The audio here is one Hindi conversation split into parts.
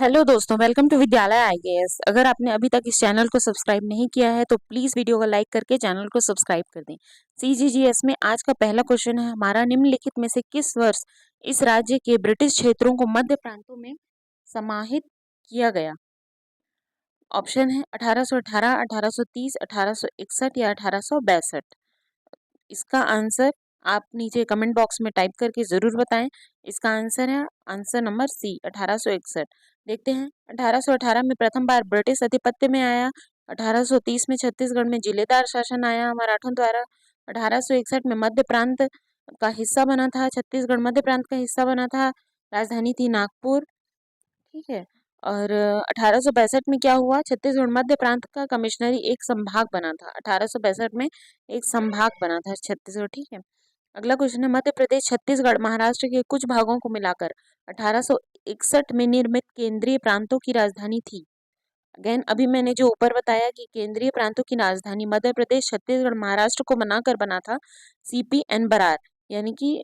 हेलो दोस्तों, वेलकम टू विद्यालय आईएएस। अगर आपने अभी तक इस चैनल को सब्सक्राइब नहीं किया है तो प्लीज वीडियो को लाइक करके चैनल को सब्सक्राइब कर दें। सीजीजीएस में आज का पहला क्वेश्चन है हमारा, निम्नलिखित में से किस वर्ष इस राज्य के ब्रिटिश क्षेत्रों को मध्य प्रांतों में समाहित किया गया? ऑप्शन है 1818, 1830, 1861 या 1862। इसका आंसर आप नीचे कमेंट बॉक्स में टाइप करके जरूर बताएं। इसका आंसर है आंसर नंबर सी, 1861। देखते हैं, 1818 में प्रथम बार ब्रिटिश आधिपत्य में आया। 1830 में छत्तीसगढ़ में जिलेदार शासन आया मराठों द्वारा। 1861 में मध्य प्रांत का हिस्सा बना था, छत्तीसगढ़ मध्य प्रांत का हिस्सा बना था। राजधानी थी नागपुर। ठीक है। और 1862 में क्या हुआ, छत्तीसगढ़ मध्य प्रांत का कमिश्नरी एक संभाग बना था। 1862 में एक संभाग बना था छत्तीसगढ़। ठीक है। अगला क्वेश्चन है, मध्य प्रदेश, छत्तीसगढ़, महाराष्ट्र के कुछ भागों को मिलाकर 1861 में निर्मित केंद्रीय प्रांतों की राजधानी थी। अगेन अभी मैंने जो ऊपर बताया कि केंद्रीय प्रांतों की राजधानी मध्य प्रदेश, छत्तीसगढ़, महाराष्ट्र को बनाकर बना था CP N बरार, यानी कि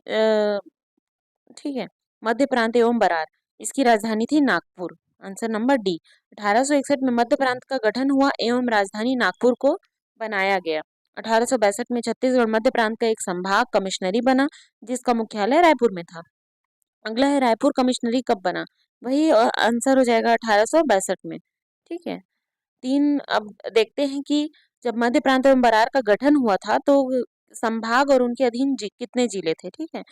ठीक है, मध्य प्रांत एवं बरार। इसकी राजधानी थी नागपुर। Answer number D. 1861 में मध्य प्रांत का गठन हुआ एवं राजधानी नागपुर को बनाया गया। 1862 में छत्तीसगढ़ मध्य प्रांत का एक संभाग कमिश्नरी बना, जिसका मुख्यालय रायपुर में था। अगला है, रायपुर कमिश्नरी कब बना? वही आंसर हो जाएगा 1862 में। ठीक है। अब देखते हैं कि जब मध्य प्रांत एवं बरार का गठन हुआ था तो संभाग और उनके अधीन कितने जिले थे? ठीक है।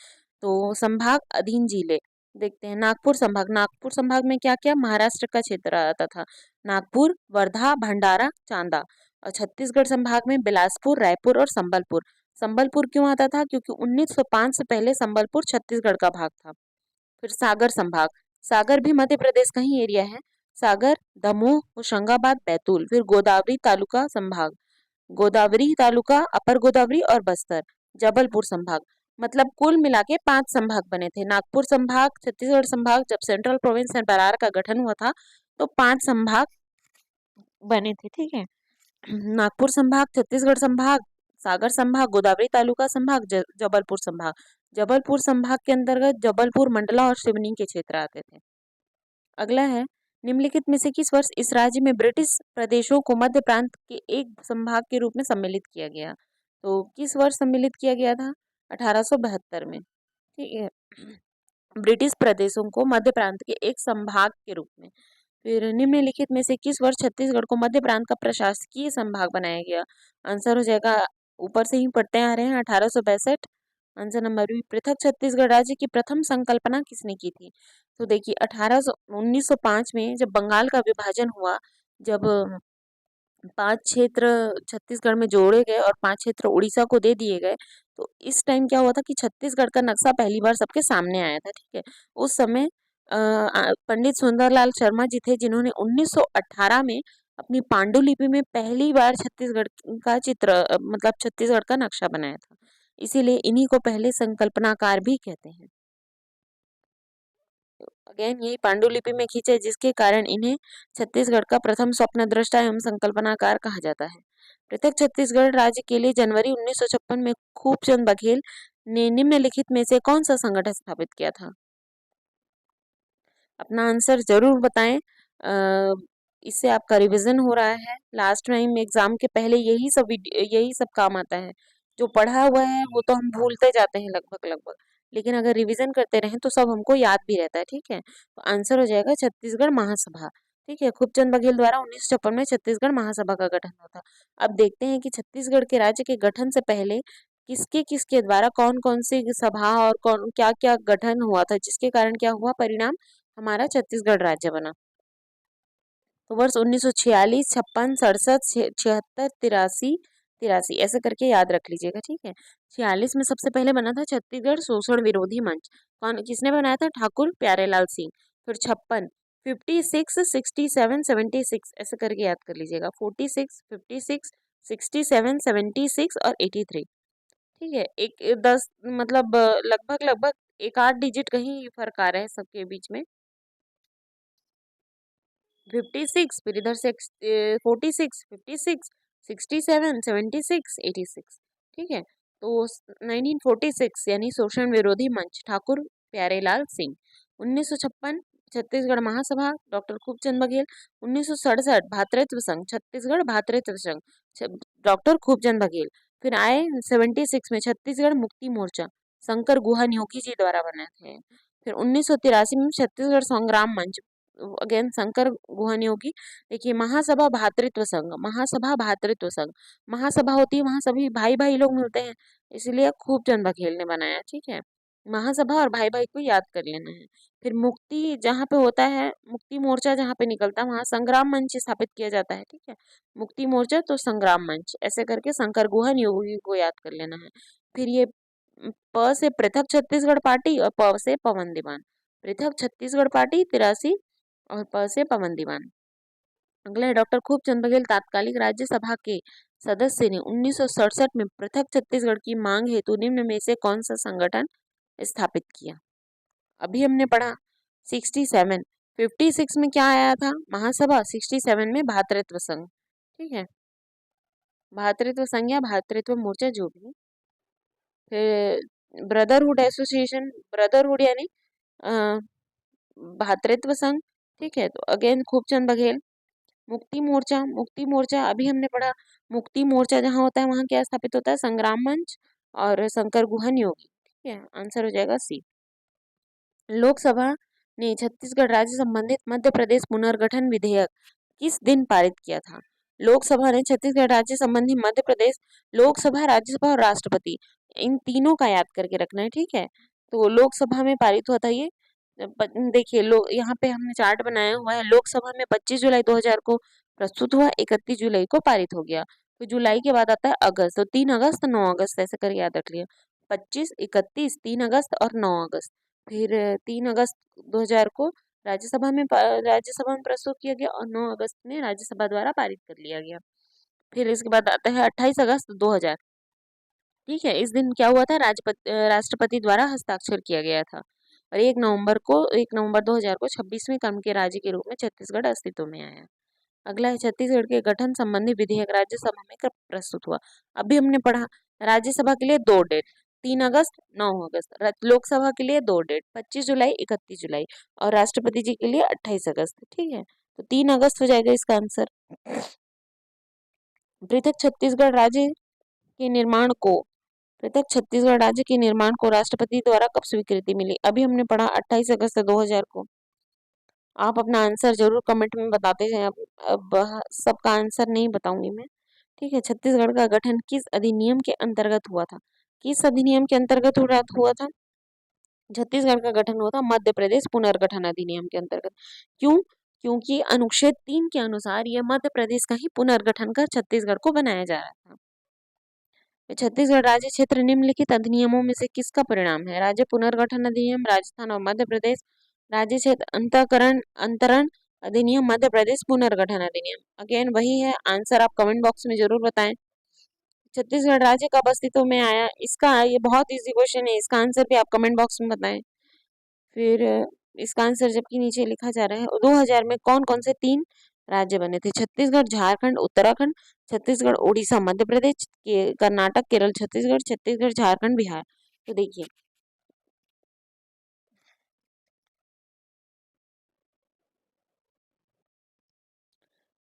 तो संभाग अधीन जिले देखते हैं। नागपुर संभाग, नागपुर संभाग में क्या क्या, महाराष्ट्र का क्षेत्र आता था। नागपुर, वर्धा, भंडारा, चांदा। और छत्तीसगढ़ संभाग में बिलासपुर, रायपुर और संबलपुर। संबलपुर क्यों आता था? क्योंकि 1905 से पहले संबलपुर छत्तीसगढ़ का भाग था। फिर सागर संभाग, सागर भी मध्य प्रदेश का ही एरिया है। सागर, दमोह, होशंगाबाद, बैतूल। फिर गोदावरी तालुका संभाग, गोदावरी तालुका, अपर गोदावरी और बस्तर। जबलपुर संभाग। मतलब कुल मिला के 5 संभाग बने थे। नागपुर संभाग, छत्तीसगढ़ संभाग, जब सेंट्रल प्रोविंस एंड बरार का गठन हुआ था तो 5 संभाग बने थे। ठीक है। नागपुर संभाग, छत्तीसगढ़ संभाग, सागर संभाग, गोदावरी तालुका संभाग, जबलपुर संभाग। जबलपुर संभाग के अंतर्गत जबलपुर, मंडला और सिवनी के क्षेत्र आते थे। अगला है, निम्नलिखित में से किस वर्ष इस राज्य में ब्रिटिश प्रदेशों को मध्य प्रांत के एक संभाग के रूप में सम्मिलित किया गया? तो किस वर्ष सम्मिलित किया गया था? 1872 में। ठीक है। ब्रिटिश प्रदेशों को मध्य प्रांत के एक संभाग के रूप में। फिर निम्नलिखित में से किस वर्ष छत्तीसगढ़ को मध्य प्रांत का प्रशासकीय संभाग बनाया गया? आंसर हो जाएगा, ऊपर से ही पढ़ते आ रहे हैं, 1862। Answer number B. पृथक छत्तीसगढ़ राज्य की प्रथम संकल्पना किसने की थी? तो देखिए, 1905 में जब बंगाल का विभाजन हुआ, जब 5 क्षेत्र छत्तीसगढ़ में जोड़े गए और 5 क्षेत्र उड़ीसा को दे दिए गए, तो इस टाइम क्या हुआ था कि छत्तीसगढ़ का नक्शा पहली बार सबके सामने आया था। ठीक है। उस समय पंडित सुंदरलाल शर्मा जी थे, जिन्होंने 1918 में अपनी पांडुलिपि में पहली बार छत्तीसगढ़ का चित्र मतलब छत्तीसगढ़ का नक्शा बनाया था। इसीलिए इन्हीं को पहले संकल्पनाकार भी कहते हैं। अगेन यही पांडुलिपि में खींचे, जिसके कारण इन्हें छत्तीसगढ़ का प्रथम स्वप्न दृष्टा एवं संकल्पनाकार कहा जाता है। पृथक छत्तीसगढ़ राज्य के लिए जनवरी 1956 में खूबचंद बघेल ने निम्नलिखित में से कौन सा संगठन स्थापित किया था? अपना आंसर जरूर बताएं। इससे आपका रिवीजन हो रहा है। लास्ट टाइम एग्जाम के पहले यही सब काम आता है। जो पढ़ा हुआ है वो तो हम भूलते जाते हैं लगभग लगभग, लेकिन अगर रिवीजन करते रहें तो सब हमको याद भी रहता है। ठीक है। तो आंसर हो जाएगा छत्तीसगढ़ महासभा। ठीक है। खूबचंद बघेल द्वारा 1956 में छत्तीसगढ़ महासभा का गठन हुआ था। अब देखते हैं कि छत्तीसगढ़ के राज्य के गठन से पहले किसके किसके द्वारा कौन कौन सी सभा और कौन क्या क्या गठन हुआ था, जिसके कारण क्या हुआ, परिणाम हमारा छत्तीसगढ़ राज्य बना। तो वर्ष 1946, 56, 67, 76, 83, 83 ऐसे करके याद रख लीजिएगा। ठीक है। 46 में सबसे पहले बना था छत्तीसगढ़ शोषण विरोधी मंच। कौन किसने बनाया था? ठाकुर प्यारेलाल सिंह। फिर 56, 56, 67, 76 ऐसे करके याद कर लीजिएगा। 46, 56, 67, 76 और 83। ठीक है। एक 10 मतलब लगभग लगभग एक 8 डिजिट कहीं फर्क आ रहे हैं सबके बीच में। 56, फिर इधर से 46, 56, 67, 76, 86। ठीक है। तो 1946 यानी शोषण विरोधी मंच, ठाकुर प्यारेलाल सिंह। 1956 छत्तीसगढ़ महासभा डॉक्टर खूबचंद बघेल। 1967 भातृत्व संघ छत्तीसगढ़ भातृत्व संघ डॉक्टर खूबचंद बघेल। फिर आए 76 में छत्तीसगढ़ मुक्ति मोर्चा शंकर गुहा नियोगी जी द्वारा बने थे। फिर 1983 में छत्तीसगढ़ संग्राम मंच अगेन शंकर गुहा नियोगी। देखिए महासभा भातृत्व संघ, महासभा भातृत्व संघ, महासभा होती है वहां सभी भाई भाई लोग मिलते हैं, इसलिए खूबचंद बघेल ने बनाया। ठीक है, महासभा और भाई भाई को याद कर लेना है। फिर मुक्ति जहाँ पे होता है, मुक्ति मोर्चा जहाँ पे निकलता है वहां संग्राम मंच स्थापित किया जाता है। ठीक है, मुक्ति मोर्चा तो संग्राम मंच, ऐसे करके शंकर गुहन योगी को याद कर लेना है। फिर ये प से पृथक छत्तीसगढ़ पार्टी और प से पवन दीवान। पृथक छत्तीसगढ़ पार्टी 83 और प से पवन दीवान। अगला है डॉक्टर खूबचंद बघेल तात्कालिक राज्यसभा के सदस्य ने 1967 में पृथक छत्तीसगढ़ की मांग हेतु निम्न में से कौन सा संगठन स्थापित किया। अभी हमने पढ़ा 67, 56 में क्या आया था, महासभा, 67 में भातृत्व संघ। ठीक है, भातृत्व संघ या भातृत्व मोर्चा जो भी। फिर ब्रदरहुड एसोसिएशन, ब्रदरहुड यानी भातृत्व संघ। ठीक है, तो अगेन खूबचंद बघेल। मुक्ति मोर्चा, मुक्ति मोर्चा अभी हमने पढ़ा, मुक्ति मोर्चा जहाँ होता है वहां क्या स्थापित होता है, संग्राम मंच और शंकर गुहन योगी। ठीक है, आंसर हो जाएगा सी। लोकसभा ने छत्तीसगढ़ राज्य संबंधित मध्य प्रदेश पुनर्गठन विधेयक किस दिन पारित किया था। लोकसभा ने छत्तीसगढ़ राज्य संबंधी मध्य प्रदेश, लोकसभा, राज्यसभा और राष्ट्रपति, इन तीनों का याद करके रखना है। ठीक है, तो लोकसभा में पारित हुआ था ये। देखिए लोग यहाँ पे हमने चार्ट बनाया हुआ है। लोकसभा में 25 जुलाई 2000 को प्रस्तुत हुआ, 31 जुलाई को पारित हो गया। तो जुलाई के बाद आता है अगस्त, तो 3 अगस्त 9 अगस्त ऐसे कर याद रख लिया। 25, 31, 3 अगस्त और 9 अगस्त। फिर 3 अगस्त 2000 को राज्यसभा में प्रस्तुत किया गया और 9 अगस्त में राज्यसभा द्वारा पारित कर लिया गया। फिर इसके बाद आता है 28 अगस्त 2000। ठीक है, इस दिन क्या हुआ था, राष्ट्रपति द्वारा हस्ताक्षर किया गया था। और 1 नवंबर 2000 को 26वें क्रम के राज्य के रूप में छत्तीसगढ़ अस्तित्व में आया। अगला है छत्तीसगढ़ के गठन संबंधी विधेयक राज्यसभा में कब प्रस्तुत हुआ। अभी हमने पढ़ा राज्यसभा के लिए 2 डेट, 3 अगस्त 9 अगस्त। लोकसभा के लिए 2 डेट, 25 जुलाई 31 जुलाई, और राष्ट्रपति जी के लिए 28 अगस्त। ठीक है, तो 3 अगस्त हो जाएगा इसका आंसर। पृथक छत्तीसगढ़ राज्य के निर्माण को पृथक छत्तीसगढ़ राज्य के निर्माण को राष्ट्रपति द्वारा कब स्वीकृति मिली। अभी हमने पढ़ा 28 अगस्त 2000 को। आप अपना आंसर जरूर कमेंट में बताते हैं। अब सबका आंसर नहीं बताऊंगी मैं। ठीक है, छत्तीसगढ़ का गठन किस अधिनियम के अंतर्गत हुआ था, किस अधिनियम के अंतर्गत हुआ था। छत्तीसगढ़ का गठन हुआ था मध्य प्रदेश पुनर्गठन अधिनियम के अंतर्गत। क्यों, क्योंकि अनुच्छेद 3 के अनुसार यह मध्य प्रदेश का ही पुनर्गठन कर छत्तीसगढ़ को बनाया जा रहा था। छत्तीसगढ़ राज्य क्षेत्र निम्नलिखित अधिनियमों में से किसका परिणाम है। राज्य पुनर्गठन अधिनियम राजस्थान और मध्य प्रदेश, राज्य क्षेत्र अंतरण अंतरण अधिनियम मध्य प्रदेश, पुनर्गठन अधिनियम। अगेन वही है, आंसर आप कमेंट बॉक्स में जरूर बताएं। छत्तीसगढ़ राज्य कब अस्तित्व में आया, इसका ये बहुत इजी क्वेश्चन है, इसका आंसर भी आप कमेंट बॉक्स में बताएं। फिर इसका आंसर जबकि नीचे लिखा जा रहा है 2000 में कौन कौन से 3 राज्य बने थे। छत्तीसगढ़, झारखंड, उत्तराखंड, छत्तीसगढ़, उड़ीसा, मध्य प्रदेश, कर्नाटक, केरल, छत्तीसगढ़, छत्तीसगढ़, झारखंड, बिहार। तो देखिए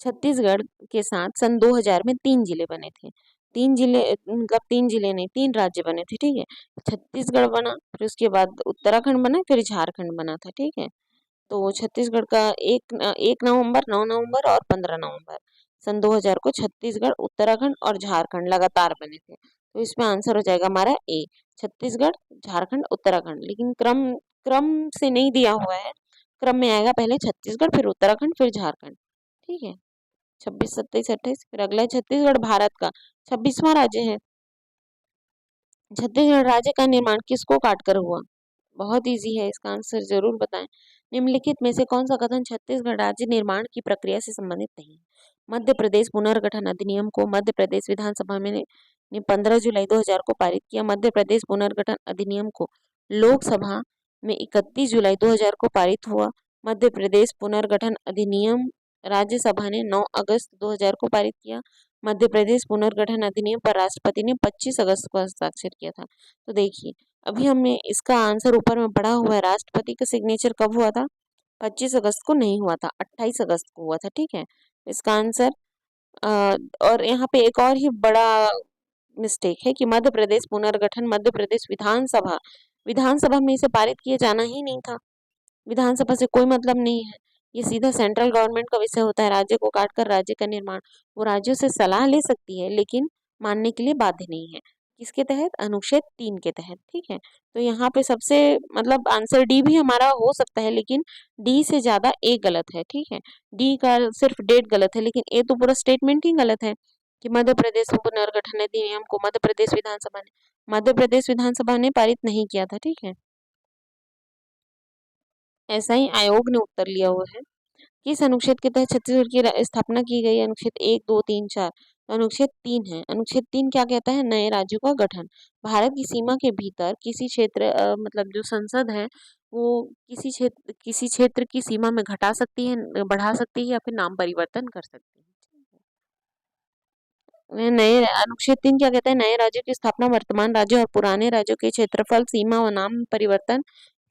छत्तीसगढ़ के साथ सन 2000 में 3 जिले बने थे। 3 जिले मतलब 3 जिले नहीं, 3 राज्य बने थे। ठीक है, छत्तीसगढ़ बना, फिर उसके बाद उत्तराखंड बना, फिर झारखंड बना था। ठीक है, तो छत्तीसगढ़ का 1 नवंबर, 9 नवंबर और 15 नवंबर सन 2000 को छत्तीसगढ़, उत्तराखंड और झारखंड लगातार बने थे। तो इसमें आंसर हो जाएगा हमारा ए, छत्तीसगढ़, झारखंड, उत्तराखंड। लेकिन क्रम क्रम से नहीं दिया हुआ है, क्रम में आएगा पहले छत्तीसगढ़, फिर उत्तराखंड, फिर झारखंड। ठीक है, 26, 27, 28। फिर अगला है छत्तीसगढ़ भारत का 26वां राज्य है। छत्तीसगढ़ राज्य का निर्माण किसको काटकर हुआ। बहुत इजी है, इसका आंसर जरूर बताएं। निम्नलिखित में से कौन सा कथन छत्तीसगढ़ राज्य निर्माण की प्रक्रिया से संबंधित नहीं है। मध्य प्रदेश पुनर्गठन अधिनियम को मध्य प्रदेश विधानसभा में ने 15 जुलाई 2000 को पारित किया। मध्य प्रदेश पुनर्गठन अधिनियम को लोकसभा में 31 जुलाई 2000 को पारित हुआ। मध्य प्रदेश पुनर्गठन अधिनियम राज्यसभा ने 9 अगस्त 2000 को पारित किया। मध्य प्रदेश पुनर्गठन अधिनियम पर राष्ट्रपति ने 25 अगस्त को हस्ताक्षर किया था। तो देखिए अभी हमने इसका आंसर ऊपर में पढ़ा हुआ है, राष्ट्रपति का सिग्नेचर कब हुआ था, 25 अगस्त को नहीं हुआ था, 28 अगस्त को हुआ था। ठीक है, इसका आंसर और यहाँ पे एक और ही बड़ा मिस्टेक है कि मध्य प्रदेश पुनर्गठन, मध्य प्रदेश विधानसभा, विधानसभा में इसे पारित किए जाना ही नहीं था। विधानसभा से कोई मतलब नहीं है, ये सीधा सेंट्रल गवर्नमेंट का विषय होता है। राज्य को काटकर राज्य का निर्माण, वो राज्यों से सलाह ले सकती है लेकिन मानने के लिए बाध्य नहीं है। किसके तहत? अनुच्छेद 3 के तहत। ठीक है, तो यहाँ पे सबसे मतलब आंसर डी भी हमारा हो सकता है, लेकिन डी से ज्यादा ए गलत है। ठीक है, डी का सिर्फ डेट गलत है, लेकिन ए तो पूरा स्टेटमेंट ही गलत है कि मध्य प्रदेश पुनर्गठन अधिनियम को मध्य प्रदेश विधानसभा ने पारित नहीं किया था। ठीक है, ऐसा ही आयोग ने उत्तर लिया हुआ है। किस अनुच्छेद के तहत छत्तीसगढ़ की स्थापना की गई? अनुच्छेद 1, 2, 3, 4। तो अनुच्छेद 3 है। अनुच्छेद 3 क्या कहता है? नए राज्यों का गठन। भारत की सीमा के भीतर किसी क्षेत्र मतलब जो संसद है वो किसी क्षेत्र की सीमा में घटा सकती है, बढ़ा सकती है या फिर नाम परिवर्तन कर सकती है। नए अनुच्छेद 3 क्या कहता है? नए राज्यों की स्थापना वर्तमान राज्यों और पुराने राज्यों के क्षेत्रफल, सीमा व नाम परिवर्तन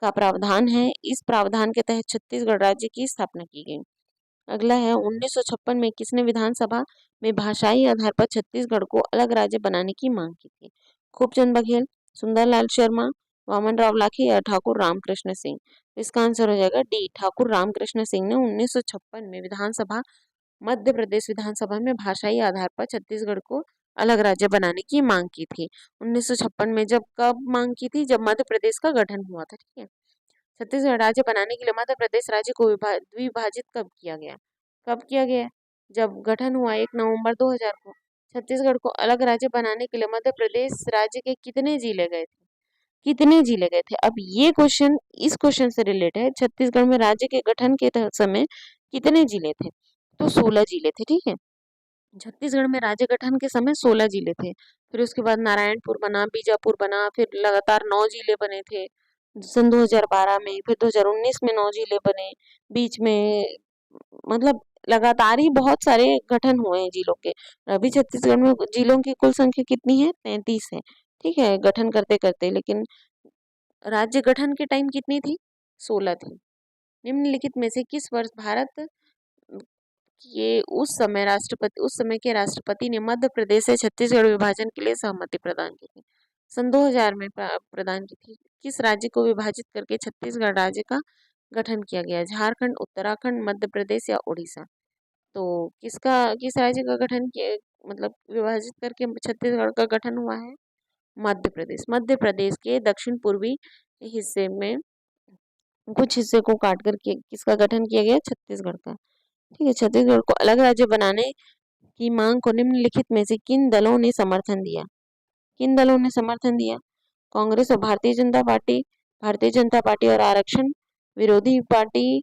का प्रावधान है। इस प्रावधान के तहत छत्तीसगढ़ राज्य की स्थापना की गई। अगला है 1956 में किसने विधानसभा में भाषाई आधार पर छत्तीसगढ़ को अलग राज्य बनाने की मांग की थी? खूबचंद बघेल, सुंदरलाल शर्मा, वामन राव लाखे या ठाकुर रामकृष्ण सिंह। इसका आंसर हो जाएगा डी, ठाकुर रामकृष्ण सिंह ने 1956 में मध्य प्रदेश विधानसभा में भाषाई आधार पर छत्तीसगढ़ को अलग राज्य बनाने की मांग की थी। 1956 में जब कब मांग की थी? जब मध्य प्रदेश का गठन हुआ था। ठीक है, छत्तीसगढ़ राज्य बनाने के लिए मध्य प्रदेश राज्य को द्विभाजित कब किया गया? कब किया गया? जब गठन हुआ 1 नवंबर 2000 को। छत्तीसगढ़ को अलग राज्य बनाने के लिए मध्य प्रदेश राज्य के कितने जिले गए थे? कितने जिले गए थे? अब ये क्वेश्चन इस क्वेश्चन से रिलेटेड है। छत्तीसगढ़ में राज्य के गठन के समय कितने जिले थे? तो 16 जिले थे। ठीक है, छत्तीसगढ़ में राज्य गठन के समय 16 जिले थे। फिर उसके बाद नारायणपुर बना, बीजापुर बना, फिर लगातार 9 जिले बने थे सन 2012 में, फिर 2019 में 9 जिले बने। बीच में मतलब लगातार ही बहुत सारे गठन हुए हैं जिलों के। अभी छत्तीसगढ़ में जिलों की कुल संख्या कितनी है? 33 है। ठीक है, गठन करते करते, लेकिन राज्य गठन के टाइम कितनी थी? 16 थी। निम्नलिखित में से किस वर्ष भारत ये उस समय के राष्ट्रपति ने मध्य प्रदेश से छत्तीसगढ़ विभाजन के लिए सहमति प्रदान की थी? सन 2000 में प्रदान की थी। किस राज्य को विभाजित करके छत्तीसगढ़ राज्य का गठन किया गया? झारखंड, उत्तराखंड, मध्य प्रदेश या उड़ीसा? तो किस राज्य का गठन किया, मतलब विभाजित करके छत्तीसगढ़ का गठन हुआ है? मध्य प्रदेश। मध्य प्रदेश के दक्षिण पूर्वी हिस्से में कुछ हिस्से को काट करके किसका गठन किया गया? छत्तीसगढ़ का। ठीक है, छत्तीसगढ़ को अलग राज्य बनाने की मांग को निम्नलिखित में से किन दलों ने समर्थन दिया? किन दलों ने समर्थन दिया? कांग्रेस और भारतीय जनता पार्टी, भारतीय जनता पार्टी और आरक्षण विरोधी पार्टी,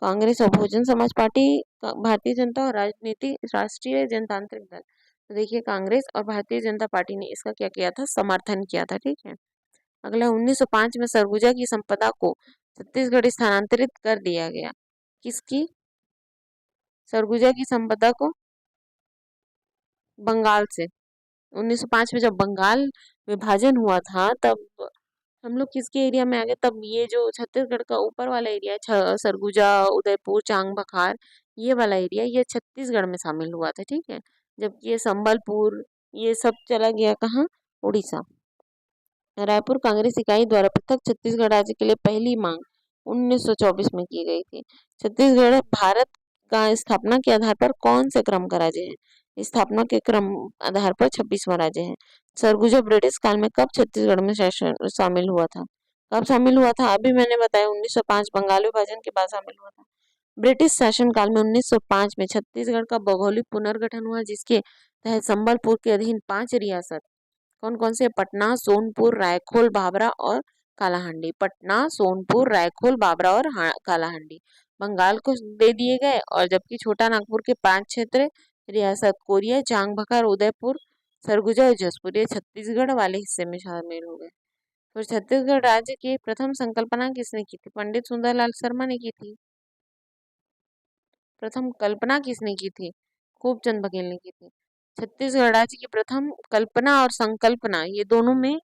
कांग्रेस और बहुजन समाज पार्टी, भारतीय जनता और राष्ट्रीय जनतांत्रिक दल। तो देखिए, कांग्रेस और भारतीय जनता पार्टी ने इसका क्या किया था? समर्थन किया था। ठीक है, अगला 1905 में सरगुजा की संपदा को छत्तीसगढ़ स्थानांतरित कर दिया गया। किसकी? सरगुजा की संपदा को बंगाल से। 1905 में जब बंगाल विभाजन हुआ था तब हम लोग किसके एरिया में आ गए? तब ये जो छत्तीसगढ़ का ऊपर वाला एरिया है, सरगुजा, उदयपुर, चांग बखार, ये वाला एरिया ये छत्तीसगढ़ में शामिल हुआ था। ठीक है, जबकि ये संबलपुर ये सब चला गया कहाँ? उड़ीसा। रायपुर कांग्रेस इकाई द्वारा पृथक छत्तीसगढ़ राज्य के लिए पहली मांग 1924 में की गई थी। छत्तीसगढ़ भारत का स्थापना के आधार पर कौन से क्रम का राज्य है? स्थापना के क्रम आधार पर 26वां राज्य है। सरगुजा ब्रिटिश काल में कब छत्तीसगढ़ में शामिल हुआ था? कब शामिल हुआ था? अभी मैंने बताया 1905 बंगाल विभाजन के बाद शामिल हुआ था। ब्रिटिश शासन काल में 1905 में छत्तीसगढ़ का भौगोलिक पुनर्गठन हुआ, जिसके तहत संबलपुर के अधीन 5 रियासत कौन कौन से? पटना, सोनपुर, रायखोल, बाबरा और कालाहांडी। पटना, सोनपुर, रायखोल, बाबरा और कालाहांडी बंगाल को दे दिए गए, और जबकि छोटा नागपुर के 5 क्षेत्र रियासत कोरिया, चांग बखार, उदयपुर, सरगुजा और जसपुर ये छत्तीसगढ़ वाले हिस्से में शामिल हो गए। तो छत्तीसगढ़ राज्य की प्रथम संकल्पना किसने की थी? पंडित सुंदरलाल शर्मा ने की थी। प्रथम कल्पना किसने की थी? खूबचंद बघेल ने की थी। छत्तीसगढ़ राज्य की प्रथम कल्पना और संकल्पना ये दोनों में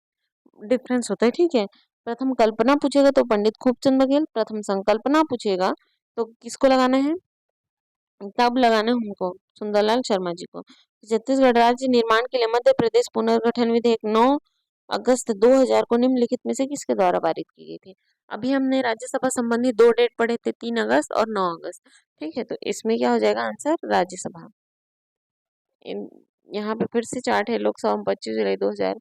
डिफरेंस होता है। ठीक है, प्रथम कल्पना पूछेगा तो पंडित खूबचंद बघेल, प्रथम संकल्पना पूछेगा तो किसको लगाना है, तब लगाना है उनको, सुंदरलाल शर्मा जी को। छत्तीसगढ़ राज्य निर्माण के लिए मध्य प्रदेश पुनर्गठन विधेयक 9 अगस्त 2000 को निम्नलिखित में से किसके द्वारा पारित की गई थी। अभी हमने राज्यसभा संबंधी दो डेट पढ़े थे, 3 अगस्त और 9 अगस्त। ठीक है, तो इसमें क्या हो जाएगा आंसर, राज्यसभा। यहाँ पे फिर से चार्ट है, लोकसभा में 25 जुलाई 2000,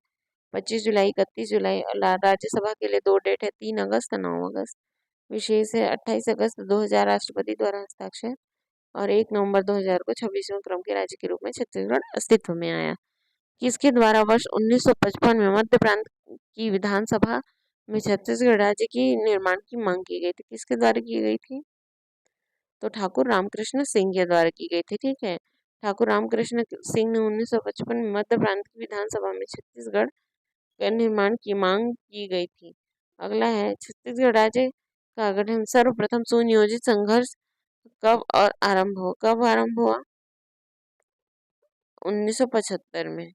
25 जुलाई, 31 जुलाई, और राज्यसभा के लिए दो डेट है, 3 अगस्त और 9 अगस्त। विशेष है 28 अगस्त 2000 राष्ट्रपति द्वारा हस्ताक्षर, और 1 नवंबर 2000 को 26वें क्रम के राज्य के रूप में छत्तीसगढ़ अस्तित्व में आया। किसके द्वारा वर्ष 1955 में मध्य प्रांत की विधानसभा में छत्तीसगढ़ राज्य की निर्माण की मांग की गई थी, किसके द्वारा की गई थी, तो ठाकुर रामकृष्ण सिंह के द्वारा की गई थी। ठीक है, ठाकुर रामकृष्ण सिंह ने 1955 में मध्य प्रांत की विधानसभा में छत्तीसगढ़ के निर्माण की मांग की गई थी। अगला है, छत्तीसगढ़ राज्य का गठन सर्वप्रथम सुनियोजित संघर्ष कब आरंभ हुआ, 1975 में।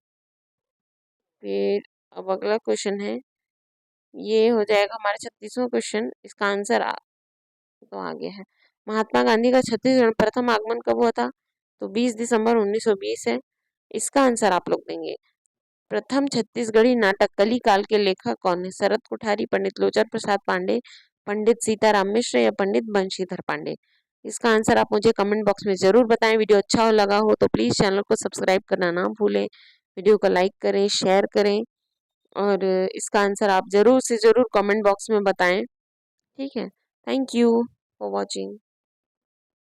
फिर अब अगला क्वेश्चन है, ये हो जाएगा हमारा 36वां क्वेश्चन, इसका आंसर तो आगे है। महात्मा गांधी का छत्तीसगढ़ प्रथम आगमन कब हुआ था, तो 20 दिसंबर 1920 है। इसका आंसर आप लोग देंगे। प्रथम छत्तीसगढ़ी नाटक कली काल के लेखक कौन है, शरद कोठारी, पंडित लोचन प्रसाद पांडे, पंडित सीताराम मिश्र या पंडित बंशीधर पांडे। इसका आंसर आप मुझे कमेंट बॉक्स में जरूर बताएं। वीडियो अच्छा लगा हो तो प्लीज़ चैनल को सब्सक्राइब करना ना भूलें, वीडियो को लाइक करें, शेयर करें, और इसका आंसर आप ज़रूर से ज़रूर कमेंट बॉक्स में बताएं। ठीक है, थैंक यू फॉर वॉचिंग।